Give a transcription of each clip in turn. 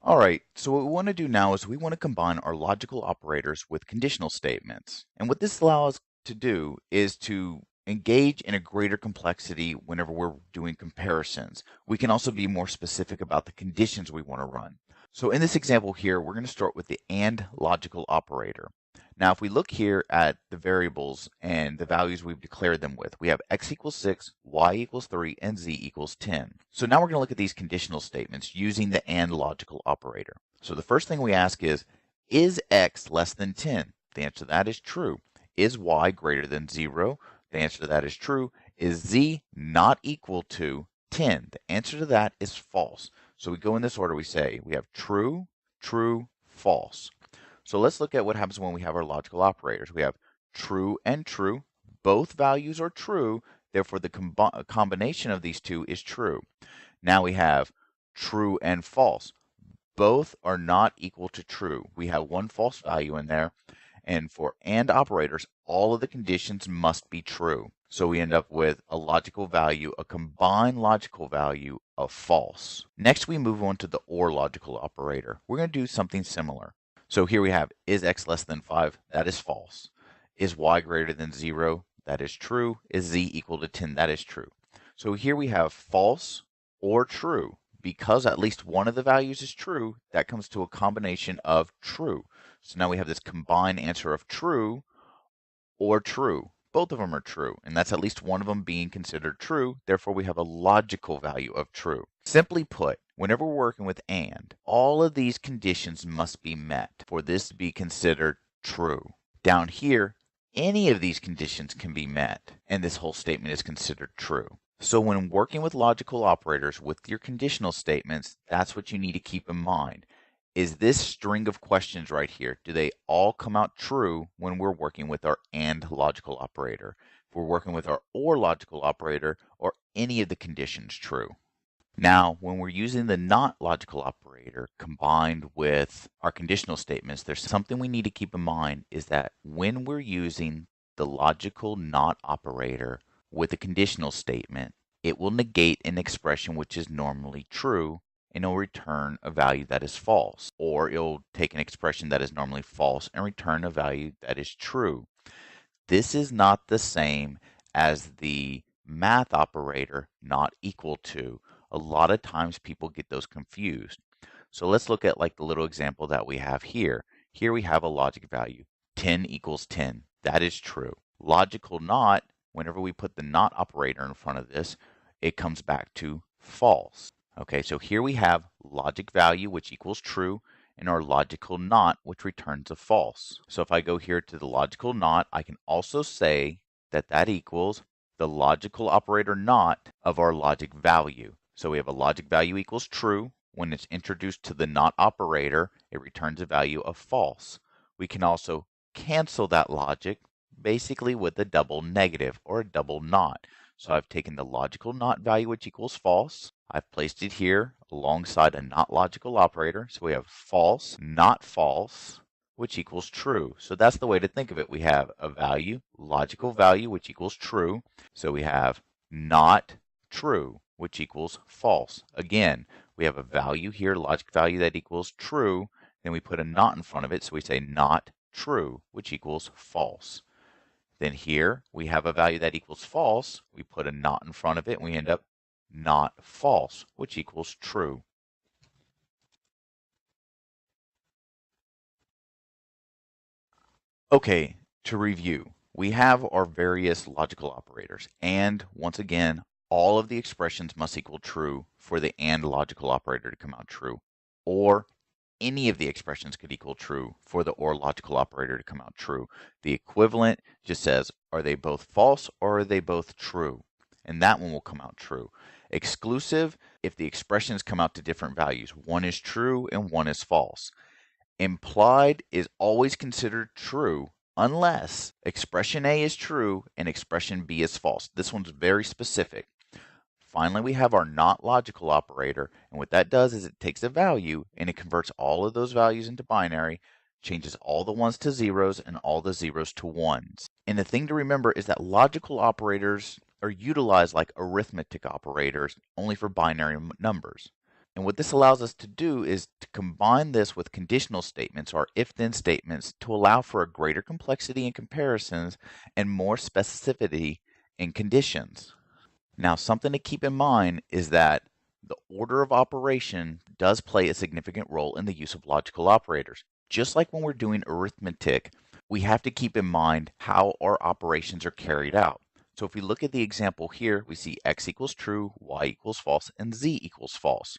All right, so what we want to do now is we want to combine our logical operators with conditional statements. And what this allows us to do is to engage in a greater complexity whenever we're doing comparisons. We can also be more specific about the conditions we want to run. So in this example here, we're going to start with the AND logical operator. Now, if we look here at the variables and the values we've declared them with, we have x equals 6, y equals 3, and z equals 10. So now we're going to look at these conditional statements using the AND logical operator. So the first thing we ask is x less than 10? The answer to that is true. Is y greater than 0? The answer to that is true. Is z not equal to 10? The answer to that is false. So we go in this order. We say we have true, true, false. So let's look at what happens when we have our logical operators. We have true and true. Both values are true. Therefore, the combination of these two is true. Now we have true and false. Both are not equal to true. We have one false value in there. And for AND operators, all of the conditions must be true. So we end up with a logical value, a combined logical value of false. Next, we move on to the OR logical operator. We're going to do something similar. So here we have, is x less than 5? That is false. Is y greater than 0? That is true. Is z equal to 10? That is true. So here we have false or true. Because at least one of the values is true, that comes to a combination of true. So now we have this combined answer of true or true. Both of them are true, and that's at least one of them being considered true. Therefore, we have a logical value of true. Simply put, whenever we're working with AND, all of these conditions must be met for this to be considered true. Down here, any of these conditions can be met, and this whole statement is considered true. So when working with logical operators with your conditional statements, that's what you need to keep in mind. Is this string of questions right here, do they all come out true when we're working with our AND logical operator? If we're working with our OR logical operator, are any of the conditions true? Now, when we're using the NOT logical operator combined with our conditional statements, there's something we need to keep in mind is that when we're using the logical NOT operator with a conditional statement, it will negate an expression which is normally true and it'll return a value that is false. Or it'll take an expression that is normally false and return a value that is true. This is not the same as the math operator not equal to. A lot of times people get those confused. So let's look at like the little example that we have here. Here we have a logic value, 10 equals 10. That is true. Logical not, whenever we put the not operator in front of this, it comes back to false. Okay, so here we have logic value, which equals true, and our logical not, which returns a false. So if I go here to the logical not, I can also say that that equals the logical operator not of our logic value. So we have a logic value equals true. When it's introduced to the not operator, it returns a value of false. We can also cancel that logic basically with a double negative or a double not. So I've taken the logical not value, which equals false. I've placed it here alongside a not logical operator. So we have false, not false, which equals true. So that's the way to think of it. We have a value, logical value, which equals true. So we have not true, which equals false. Again, we have a value here, logic value that equals true. Then we put a not in front of it. So we say not true, which equals false. Then here we have a value that equals false. We put a not in front of it and we end up not false, which equals true. Okay, to review, we have our various logical operators, and once again, all of the expressions must equal true for the AND logical operator to come out true, or any of the expressions could equal true for the OR logical operator to come out true. The equivalent just says, are they both false or are they both true? And that one will come out true. Exclusive, if the expressions come out to different values. One is true and one is false. Implied is always considered true unless expression A is true and expression B is false. This one's very specific. Finally, we have our not logical operator, and what that does is it takes a value and it converts all of those values into binary, changes all the ones to zeros and all the zeros to ones. And the thing to remember is that logical operators are utilized like arithmetic operators only for binary numbers. And what this allows us to do is to combine this with conditional statements or if-then statements to allow for a greater complexity in comparisons and more specificity in conditions. Now, something to keep in mind is that the order of operation does play a significant role in the use of logical operators. Just like when we're doing arithmetic, we have to keep in mind how our operations are carried out. So if we look at the example here, we see x equals true, y equals false, and z equals false.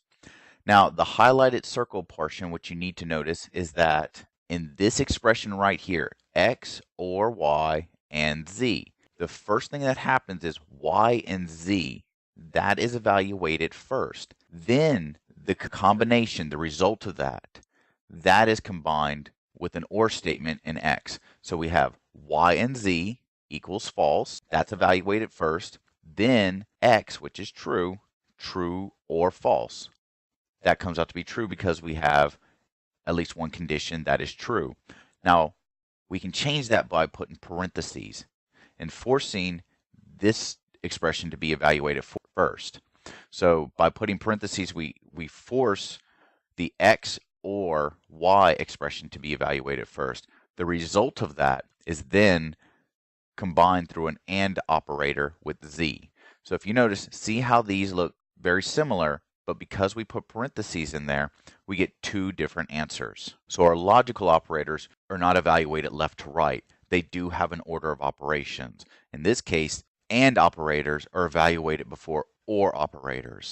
Now, the highlighted circle portion, what you need to notice is that in this expression right here, x or y and z, the first thing that happens is y and z. That is evaluated first. Then the combination, the result of that is combined with an or statement in x. So we have y and z equals false. That's evaluated first. Then x, which is true, true or false. That comes out to be true because we have at least one condition that is true. Now, we can change that by putting parentheses and forcing this expression to be evaluated first. So by putting parentheses, we force the x or y expression to be evaluated first. The result of that is then combined through an AND operator with z. So if you notice, see how these look very similar, but because we put parentheses in there, we get two different answers. So our logical operators are not evaluated left to right. They do have an order of operations. In this case, AND operators are evaluated before OR operators.